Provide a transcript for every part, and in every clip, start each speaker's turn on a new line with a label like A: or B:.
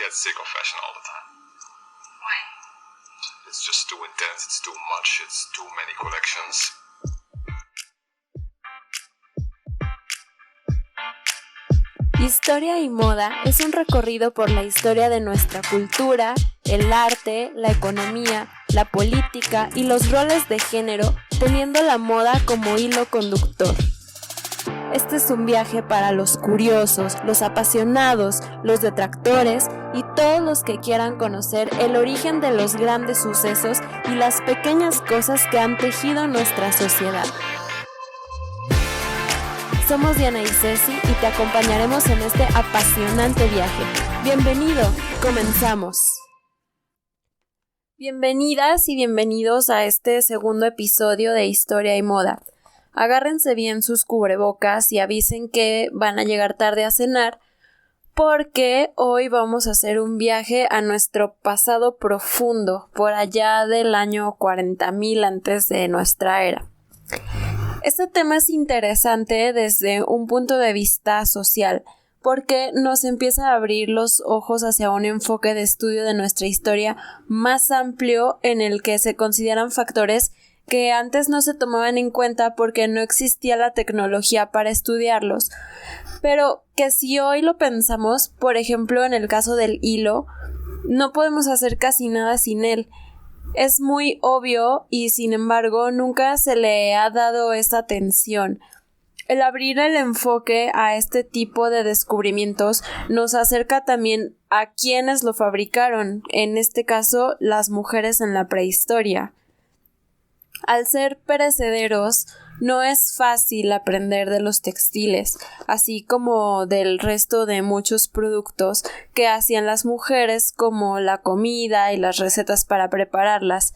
A: get sick of fashion all the time.
B: Why?
A: It's just too intense, it's too much, it's too many collections.
C: Historia y moda es un recorrido por la historia de nuestra cultura, el arte, la economía, la política y los roles de género, teniendo la moda como hilo conductor. Este es un viaje para los curiosos, los apasionados, los detractores y todos los que quieran conocer el origen de los grandes sucesos y las pequeñas cosas que han tejido nuestra sociedad. Somos Diana y Ceci y te acompañaremos en este apasionante viaje. ¡Bienvenido! ¡Comenzamos! Bienvenidas y bienvenidos a este segundo episodio de Historia y Moda. Agárrense bien sus cubrebocas y avisen que van a llegar tarde a cenar, porque hoy vamos a hacer un viaje a nuestro pasado profundo, por allá del año 40,000 antes de nuestra era. Este tema es interesante desde un punto de vista social, porque nos empieza a abrir los ojos hacia un enfoque de estudio de nuestra historia más amplio en el que se consideran factores que antes no se tomaban en cuenta porque no existía la tecnología para estudiarlos, pero que si hoy lo pensamos, por ejemplo en el caso del hilo, no podemos hacer casi nada sin él. Es muy obvio y sin embargo nunca se le ha dado esta atención. El abrir el enfoque a este tipo de descubrimientos nos acerca también a quienes lo fabricaron, en este caso las mujeres en la prehistoria. Al ser perecederos, no es fácil aprender de los textiles, así como del resto de muchos productos que hacían las mujeres, como la comida y las recetas para prepararlas.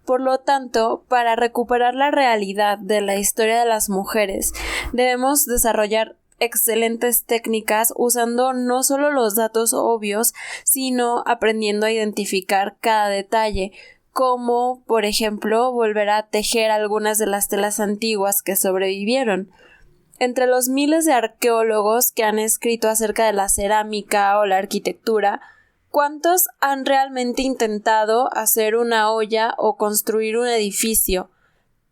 C: Por lo tanto, para recuperar la realidad de la historia de las mujeres, debemos desarrollar excelentes técnicas usando no solo los datos obvios, sino aprendiendo a identificar cada detalle, como, por ejemplo, volver a tejer algunas de las telas antiguas que sobrevivieron. Entre los miles de arqueólogos que han escrito acerca de la cerámica o la arquitectura, ¿cuántos han realmente intentado hacer una olla o construir un edificio?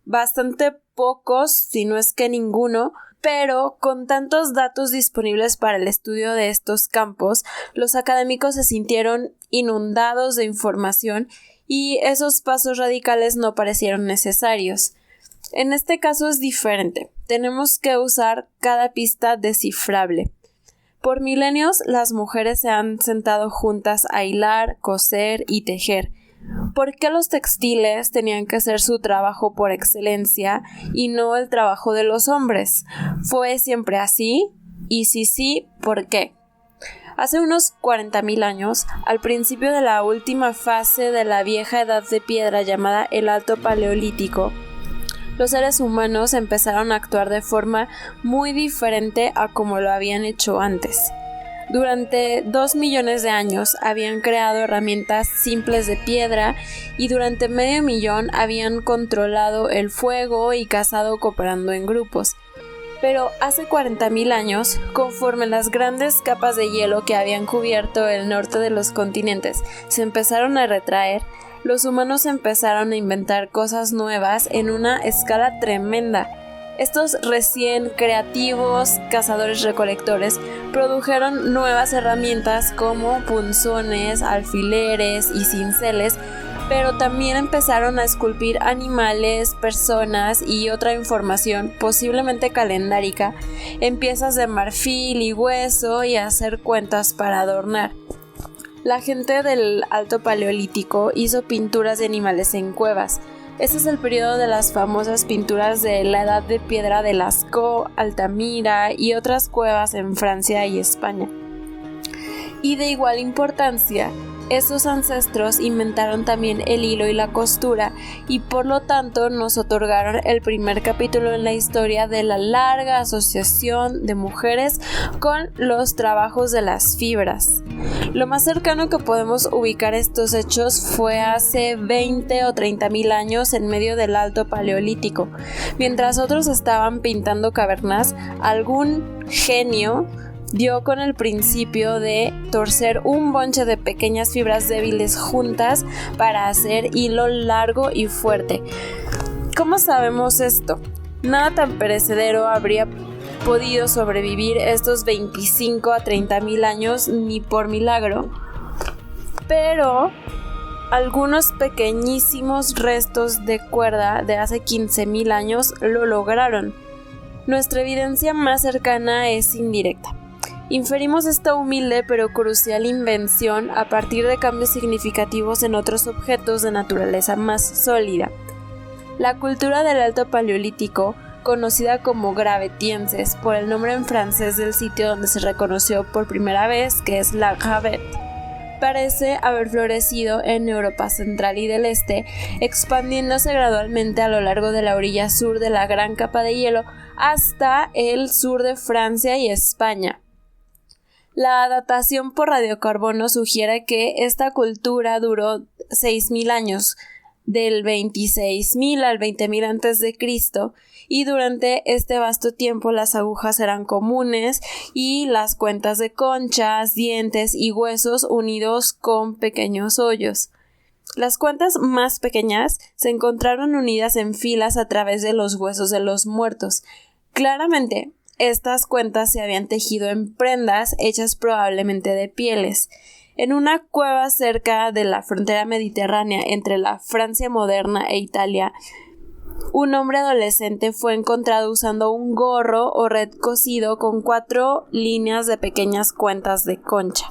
C: Bastante pocos, si no es que ninguno, pero con tantos datos disponibles para el estudio de estos campos, los académicos se sintieron inundados de información y esos pasos radicales no parecieron necesarios. En este caso es diferente. Tenemos que usar cada pista descifrable. Por milenios, las mujeres se han sentado juntas a hilar, coser y tejer. ¿Por qué los textiles tenían que ser su trabajo por excelencia y no el trabajo de los hombres? ¿Fue siempre así? Y si sí, ¿por qué? Hace unos 40,000 años, al principio de la última fase de la vieja edad de piedra llamada el Alto Paleolítico, los seres humanos empezaron a actuar de forma muy diferente a como lo habían hecho antes. Durante 2 millones de años habían creado herramientas simples de piedra y durante medio millón habían controlado el fuego y cazado cooperando en grupos. Pero hace 40,000 años, conforme las grandes capas de hielo que habían cubierto el norte de los continentes se empezaron a retraer, los humanos empezaron a inventar cosas nuevas en una escala tremenda. Estos recién creativos cazadores-recolectores produjeron nuevas herramientas como punzones, alfileres y cinceles, pero también empezaron a esculpir animales, personas y otra información, posiblemente calendárica, en piezas de marfil y hueso y a hacer cuentas para adornar. La gente del Alto Paleolítico hizo pinturas de animales en cuevas. Este es el periodo de las famosas pinturas de la Edad de Piedra de Lascaux, Altamira y otras cuevas en Francia y España. Y de igual importancia, esos ancestros inventaron también el hilo y la costura y por lo tanto nos otorgaron el primer capítulo en la historia de la larga asociación de mujeres con los trabajos de las fibras. Lo más cercano que podemos ubicar estos hechos fue hace 20 o 30,000 años en medio del Alto Paleolítico. Mientras otros estaban pintando cavernas, algún genio dio con el principio de torcer un bonche de pequeñas fibras débiles juntas para hacer hilo largo y fuerte. ¿Cómo sabemos esto? Nada tan perecedero habría podido sobrevivir estos 25 a 30 mil años ni por milagro, pero algunos pequeñísimos restos de cuerda de hace 15.000 años lo lograron. Nuestra evidencia más cercana es indirecta. Inferimos esta humilde pero crucial invención a partir de cambios significativos en otros objetos de naturaleza más sólida. La cultura del Alto Paleolítico, conocida como Gravetienses por el nombre en francés del sitio donde se reconoció por primera vez, que es La Gravette, parece haber florecido en Europa Central y del Este, expandiéndose gradualmente a lo largo de la orilla sur de la gran capa de hielo hasta el sur de Francia y España. La datación por radiocarbono sugiere que esta cultura duró 6.000 años, del 26.000 al 20.000 a.C., y durante este vasto tiempo las agujas eran comunes y las cuentas de conchas, dientes y huesos unidos con pequeños hoyos. Las cuentas más pequeñas se encontraron unidas en filas a través de los huesos de los muertos. Claramente, estas cuentas se habían tejido en prendas hechas probablemente de pieles. En una cueva cerca de la frontera mediterránea entre la Francia moderna e Italia, un hombre adolescente fue encontrado usando un gorro o red cosido con 4 líneas de pequeñas cuentas de concha.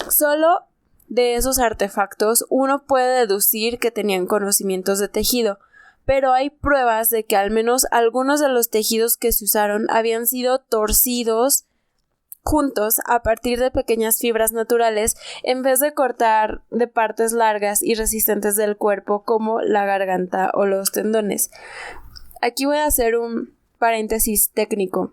C: Solo de esos artefactos uno puede deducir que tenían conocimientos de tejido, pero hay pruebas de que al menos algunos de los tejidos que se usaron habían sido torcidos juntos a partir de pequeñas fibras naturales en vez de cortar de partes largas y resistentes del cuerpo como la garganta o los tendones. Aquí voy a hacer un paréntesis técnico.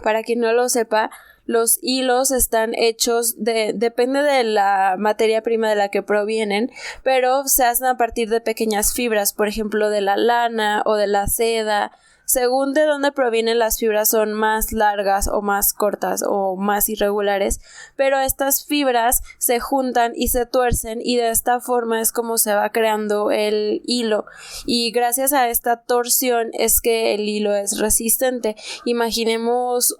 C: Para quien no lo sepa, los hilos están hechos depende de la materia prima de la que provienen, pero se hacen a partir de pequeñas fibras, por ejemplo de la lana o de la seda. Según de dónde provienen las fibras son más largas o más cortas o más irregulares, pero estas fibras se juntan y se tuercen y de esta forma es como se va creando el hilo y gracias a esta torsión es que el hilo es resistente. Imaginemos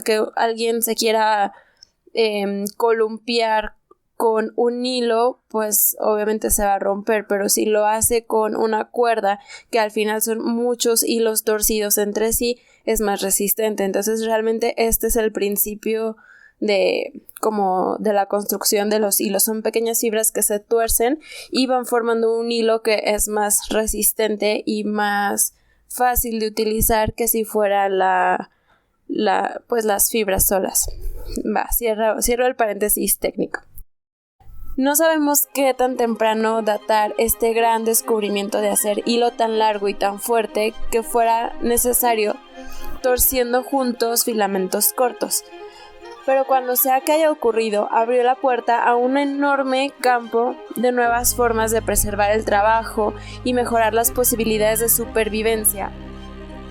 C: que alguien se quiera columpiar con un hilo, pues obviamente se va a romper, pero si lo hace con una cuerda, que al final son muchos hilos torcidos entre sí, es más resistente. Entonces realmente este es el principio de la construcción de los hilos. Son pequeñas fibras que se tuercen y van formando un hilo que es más resistente y más fácil de utilizar que si fuera pues las fibras solas. Cierro el paréntesis técnico. No sabemos qué tan temprano datar este gran descubrimiento de hacer hilo tan largo y tan fuerte que fuera necesario torciendo juntos filamentos cortos. Pero cuando sea que haya ocurrido, abrió la puerta a un enorme campo de nuevas formas de preservar el trabajo y mejorar las posibilidades de supervivencia,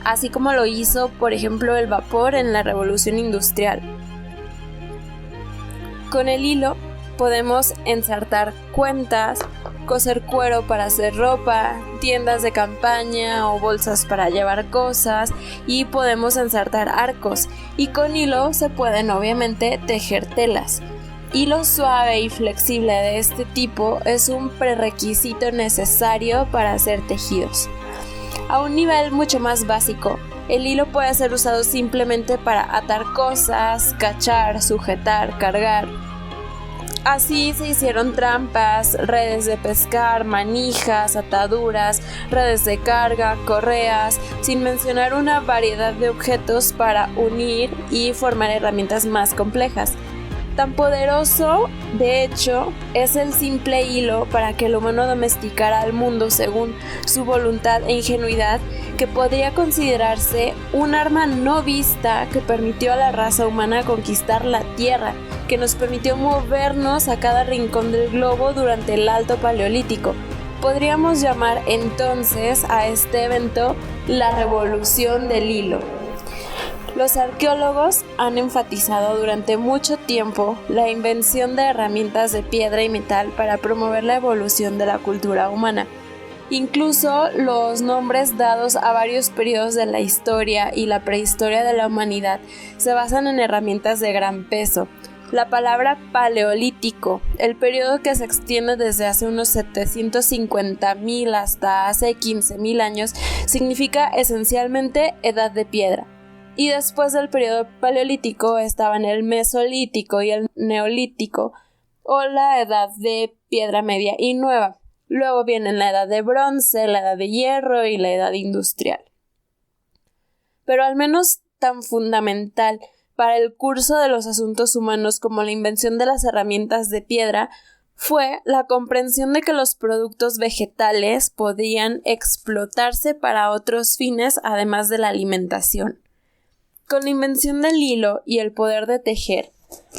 C: así como lo hizo, por ejemplo, el vapor en la Revolución Industrial. Con el hilo podemos ensartar cuentas, coser cuero para hacer ropa, tiendas de campaña o bolsas para llevar cosas y podemos ensartar arcos y con hilo se pueden obviamente tejer telas. Hilo suave y flexible de este tipo es un prerequisito necesario para hacer tejidos. A un nivel mucho más básico, el hilo puede ser usado simplemente para atar cosas, cachar, sujetar, cargar. Así se hicieron trampas, redes de pescar, manijas, ataduras, redes de carga, correas, sin mencionar una variedad de objetos para unir y formar herramientas más complejas. Tan poderoso, de hecho, es el simple hilo para que el humano domesticara al mundo según su voluntad e ingenuidad, que podría considerarse un arma no vista que permitió a la raza humana conquistar la Tierra, que nos permitió movernos a cada rincón del globo durante el Alto Paleolítico. Podríamos llamar entonces a este evento la Revolución del Hilo. Los arqueólogos han enfatizado durante mucho tiempo la invención de herramientas de piedra y metal para promover la evolución de la cultura humana. Incluso los nombres dados a varios periodos de la historia y la prehistoria de la humanidad se basan en herramientas de gran peso. La palabra paleolítico, el periodo que se extiende desde hace unos 750.000 hasta hace 15.000 años, significa esencialmente edad de piedra. Y después del periodo paleolítico estaban el mesolítico y el neolítico, o la edad de piedra media y nueva. Luego vienen la edad de bronce, la edad de hierro y la edad industrial. Pero al menos tan fundamental para el curso de los asuntos humanos como la invención de las herramientas de piedra fue la comprensión de que los productos vegetales podían explotarse para otros fines además de la alimentación. Con la invención del hilo y el poder de tejer,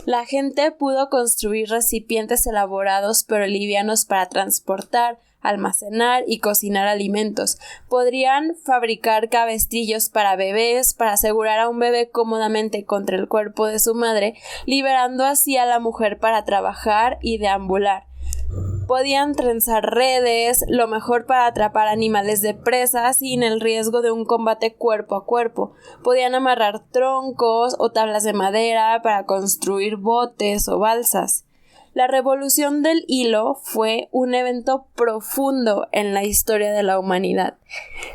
C: la gente pudo construir recipientes elaborados pero livianos para transportar, almacenar y cocinar alimentos. Podrían fabricar cabestrillos para bebés para asegurar a un bebé cómodamente contra el cuerpo de su madre, liberando así a la mujer para trabajar y deambular. Podían trenzar redes, lo mejor para atrapar animales de presa sin el riesgo de un combate cuerpo a cuerpo. Podían amarrar troncos o tablas de madera para construir botes o balsas. La revolución del hilo fue un evento profundo en la historia de la humanidad.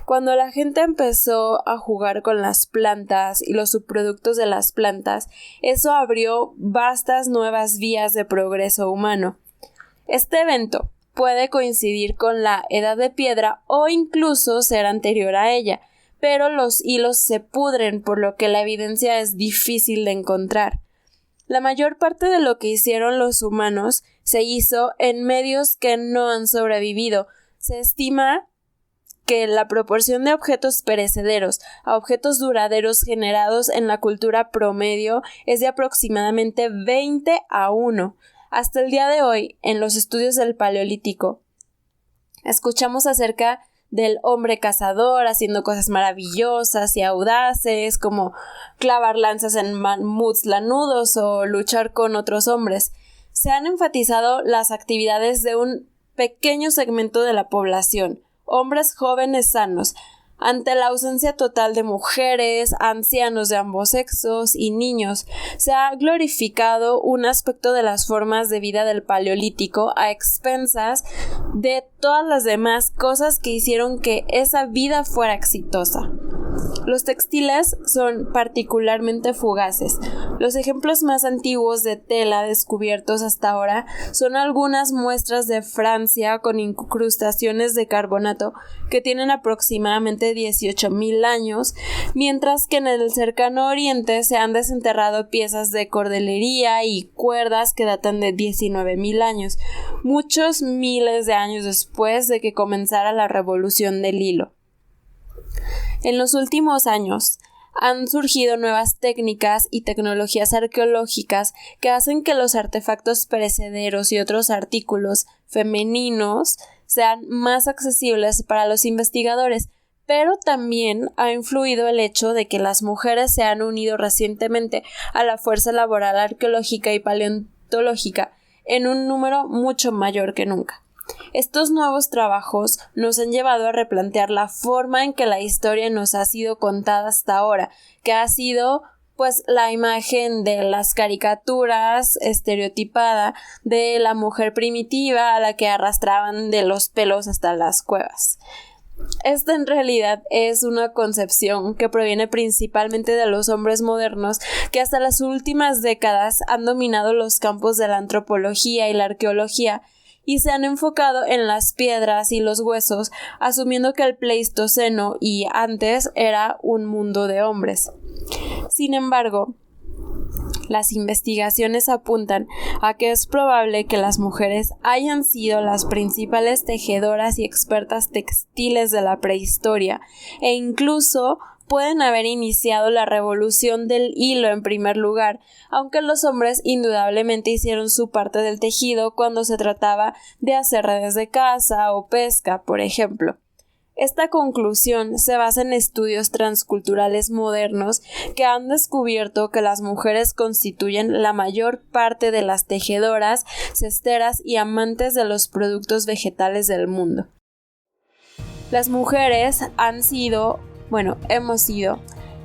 C: Cuando la gente empezó a jugar con las plantas y los subproductos de las plantas, eso abrió vastas nuevas vías de progreso humano. Este evento puede coincidir con la Edad de Piedra o incluso ser anterior a ella, pero los hilos se pudren, por lo que la evidencia es difícil de encontrar. La mayor parte de lo que hicieron los humanos se hizo en medios que no han sobrevivido. Se estima que la proporción de objetos perecederos a objetos duraderos generados en la cultura promedio es de aproximadamente 20:1. Hasta el día de hoy, en los estudios del Paleolítico, escuchamos acerca del hombre cazador haciendo cosas maravillosas y audaces, como clavar lanzas en mamuts lanudos o luchar con otros hombres. Se han enfatizado las actividades de un pequeño segmento de la población, hombres jóvenes sanos, ante la ausencia total de mujeres, ancianos de ambos sexos y niños. Se ha glorificado un aspecto de las formas de vida del Paleolítico a expensas de todas las demás cosas que hicieron que esa vida fuera exitosa. Los textiles son particularmente fugaces. Los ejemplos más antiguos de tela descubiertos hasta ahora son algunas muestras de Francia con incrustaciones de carbonato que tienen aproximadamente 18.000 años, mientras que en el cercano Oriente se han desenterrado piezas de cordelería y cuerdas que datan de 19.000 años, muchos miles de años después de que comenzara la revolución del hilo. En los últimos años han surgido nuevas técnicas y tecnologías arqueológicas que hacen que los artefactos perecederos y otros artículos femeninos sean más accesibles para los investigadores, pero también ha influido el hecho de que las mujeres se han unido recientemente a la fuerza laboral arqueológica y paleontológica en un número mucho mayor que nunca. Estos nuevos trabajos nos han llevado a replantear la forma en que la historia nos ha sido contada hasta ahora, que ha sido pues la imagen de las caricaturas estereotipada de la mujer primitiva a la que arrastraban de los pelos hasta las cuevas. Esta en realidad es una concepción que proviene principalmente de los hombres modernos que hasta las últimas décadas han dominado los campos de la antropología y la arqueología y se han enfocado en las piedras y los huesos, asumiendo que el Pleistoceno y antes era un mundo de hombres. Sin embargo, las investigaciones apuntan a que es probable que las mujeres hayan sido las principales tejedoras y expertas textiles de la prehistoria e incluso pueden haber iniciado la revolución del hilo en primer lugar, aunque los hombres indudablemente hicieron su parte del tejido cuando se trataba de hacer redes de caza o pesca, por ejemplo. Esta conclusión se basa en estudios transculturales modernos que han descubierto que las mujeres constituyen la mayor parte de las tejedoras, cesteras y amantes de los productos vegetales del mundo. Las mujeres hemos sido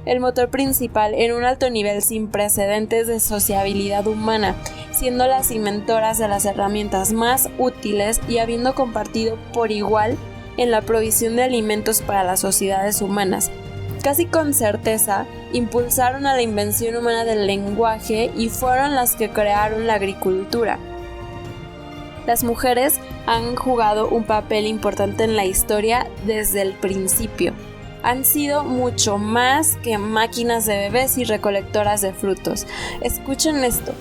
C: el motor principal en un alto nivel sin precedentes de sociabilidad humana, siendo las inventoras de las herramientas más útiles y habiendo compartido por igual en la provisión de alimentos para las sociedades humanas. Casi con certeza, impulsaron a la invención humana del lenguaje y fueron las que crearon la agricultura. Las mujeres han jugado un papel importante en la historia desde el principio. Han sido mucho más que máquinas de bebés y recolectoras de frutos. Escuchen esto.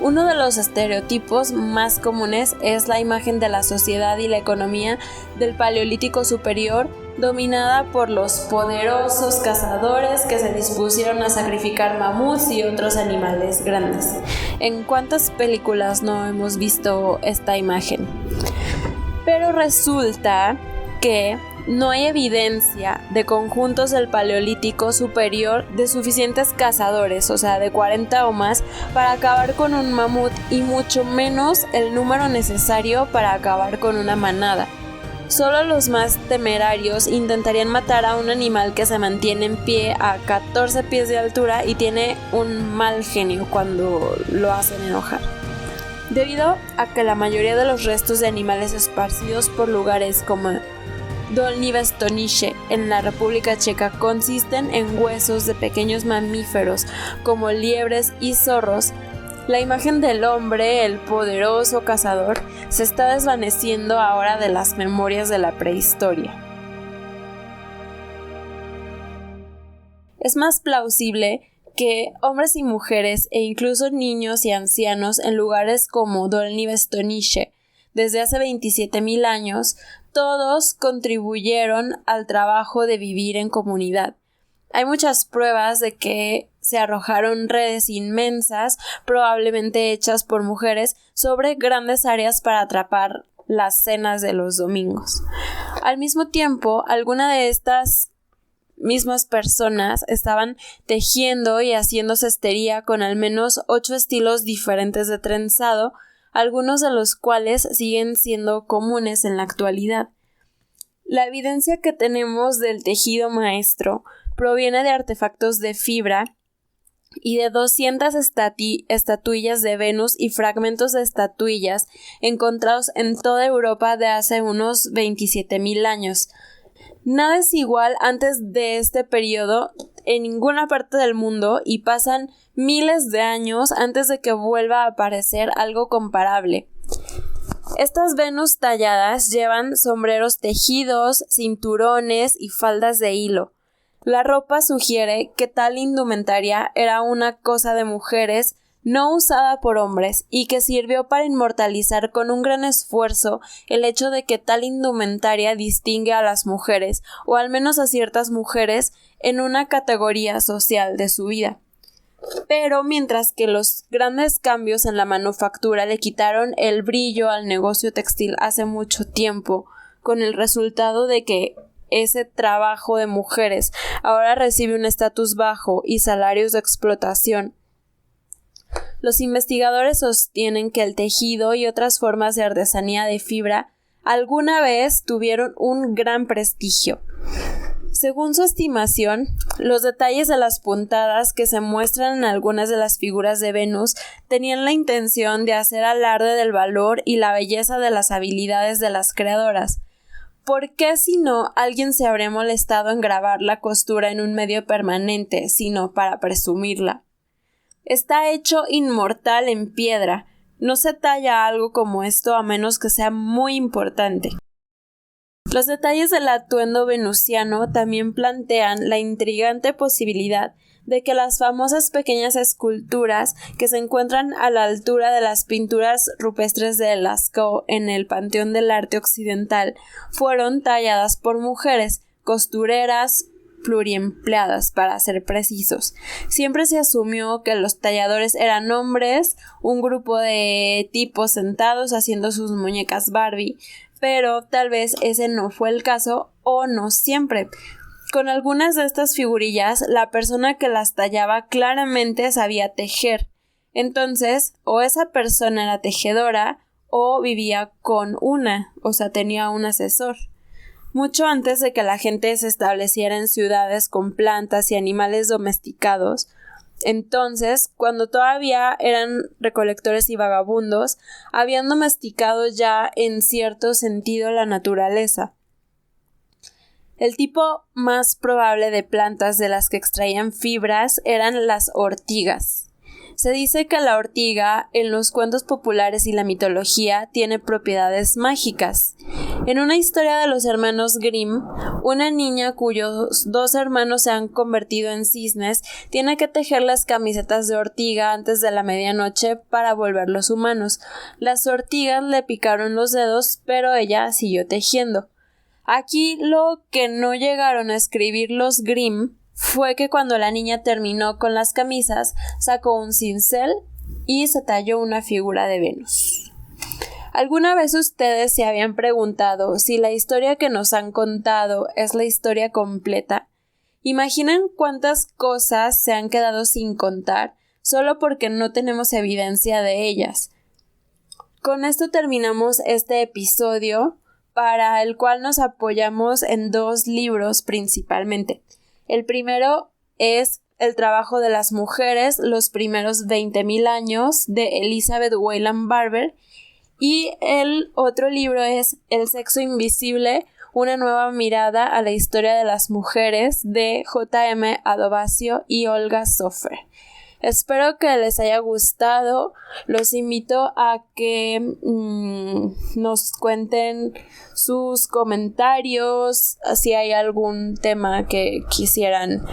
C: Uno de los estereotipos más comunes es la imagen de la sociedad y la economía del Paleolítico Superior, dominada por los poderosos cazadores que se dispusieron a sacrificar mamuts y otros animales grandes. ¿En cuántas películas no hemos visto esta imagen? Pero resulta que no hay evidencia de conjuntos del Paleolítico Superior de suficientes cazadores, o sea, de 40 o más, para acabar con un mamut y mucho menos el número necesario para acabar con una manada. Solo los más temerarios intentarían matar a un animal que se mantiene en pie a 14 pies de altura y tiene un mal genio cuando lo hacen enojar. Debido a que la mayoría de los restos de animales esparcidos por lugares como Dolní Věstonice en la República Checa consisten en huesos de pequeños mamíferos como liebres y zorros, la imagen del hombre, el poderoso cazador, se está desvaneciendo ahora de las memorias de la prehistoria. Es más plausible que hombres y mujeres e incluso niños y ancianos en lugares como Dolní Věstonice desde hace 27,000 años todos contribuyeron al trabajo de vivir en comunidad. Hay muchas pruebas de que se arrojaron redes inmensas, probablemente hechas por mujeres, sobre grandes áreas para atrapar las cenas de los domingos. Al mismo tiempo, algunas de estas mismas personas estaban tejiendo y haciendo cestería con al menos 8 estilos diferentes de trenzado, algunos de los cuales siguen siendo comunes en la actualidad. La evidencia que tenemos del tejido maestro proviene de artefactos de fibra y de 200 estatuillas de Venus y fragmentos de estatuillas encontrados en toda Europa de hace unos 27,000 años. Nada es igual antes de este periodo en ninguna parte del mundo y pasan miles de años antes de que vuelva a aparecer algo comparable. Estas Venus talladas llevan sombreros tejidos, cinturones y faldas de hilo. La ropa sugiere que tal indumentaria era una cosa de mujeres no usada por hombres y que sirvió para inmortalizar con un gran esfuerzo el hecho de que tal indumentaria distingue a las mujeres, o al menos a ciertas mujeres, en una categoría social de su vida. Pero mientras que los grandes cambios en la manufactura le quitaron el brillo al negocio textil hace mucho tiempo, con el resultado de que ese trabajo de mujeres ahora recibe un estatus bajo y salarios de explotación, los investigadores sostienen que el tejido y otras formas de artesanía de fibra alguna vez tuvieron un gran prestigio. Según su estimación, los detalles de las puntadas que se muestran en algunas de las figuras de Venus tenían la intención de hacer alarde del valor y la belleza de las habilidades de las creadoras. ¿Por qué si no alguien se habría molestado en grabar la costura en un medio permanente, sino para presumirla? Está hecho inmortal en piedra. No se talla algo como esto a menos que sea muy importante. Los detalles del atuendo venusiano también plantean la intrigante posibilidad de que las famosas pequeñas esculturas que se encuentran a la altura de las pinturas rupestres de Lascaux en el Panteón del Arte Occidental fueron talladas por mujeres, costureras, pluriempleadas para ser precisos. Siempre se asumió que los talladores eran hombres, un grupo de tipos sentados haciendo sus muñecas Barbie, pero tal vez ese no fue el caso o no siempre. Con algunas de estas figurillas, la persona que las tallaba claramente sabía tejer. Entonces, o esa persona era tejedora o vivía con una, o sea, tenía un asesor. Mucho antes de que la gente se estableciera en ciudades con plantas y animales domesticados, entonces, cuando todavía eran recolectores y vagabundos, habían domesticado ya en cierto sentido la naturaleza. El tipo más probable de plantas de las que extraían fibras eran las ortigas. Se dice que la ortiga, en los cuentos populares y la mitología, tiene propiedades mágicas. En una historia de los hermanos Grimm, una niña cuyos dos hermanos se han convertido en cisnes tiene que tejer las camisetas de ortiga antes de la medianoche para volverlos humanos. Las ortigas le picaron los dedos, pero ella siguió tejiendo. Aquí lo que no llegaron a escribir los Grimm fue que cuando la niña terminó con las camisas, sacó un cincel y se talló una figura de Venus. ¿Alguna vez ustedes se habían preguntado si la historia que nos han contado es la historia completa? Imaginen cuántas cosas se han quedado sin contar solo porque no tenemos evidencia de ellas. Con esto terminamos este episodio, para el cual nos apoyamos en 2 libros principalmente. El primero es El trabajo de las mujeres, los primeros 20,000 años, de Elizabeth Wayland Barber, y el otro libro es El sexo invisible, una nueva mirada a la historia de las mujeres, de J.M. Adovasio y Olga Soffer. Espero que les haya gustado. Los invito a que nos cuenten sus comentarios, si hay algún tema que quisieran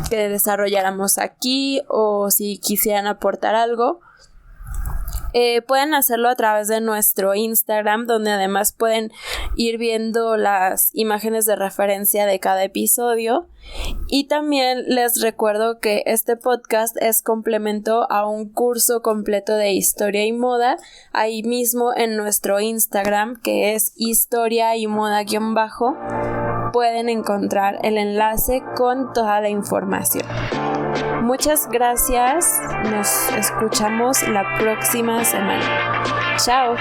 C: que desarrolláramos aquí o si quisieran aportar algo. Pueden hacerlo a través de nuestro Instagram, donde además pueden ir viendo las imágenes de referencia de cada episodio. Y también les recuerdo que este podcast es complemento a un curso completo de historia y moda, ahí mismo en nuestro Instagram, que es historia y moda _ pueden encontrar el enlace con toda la información. Muchas gracias, nos escuchamos la próxima semana. Chao.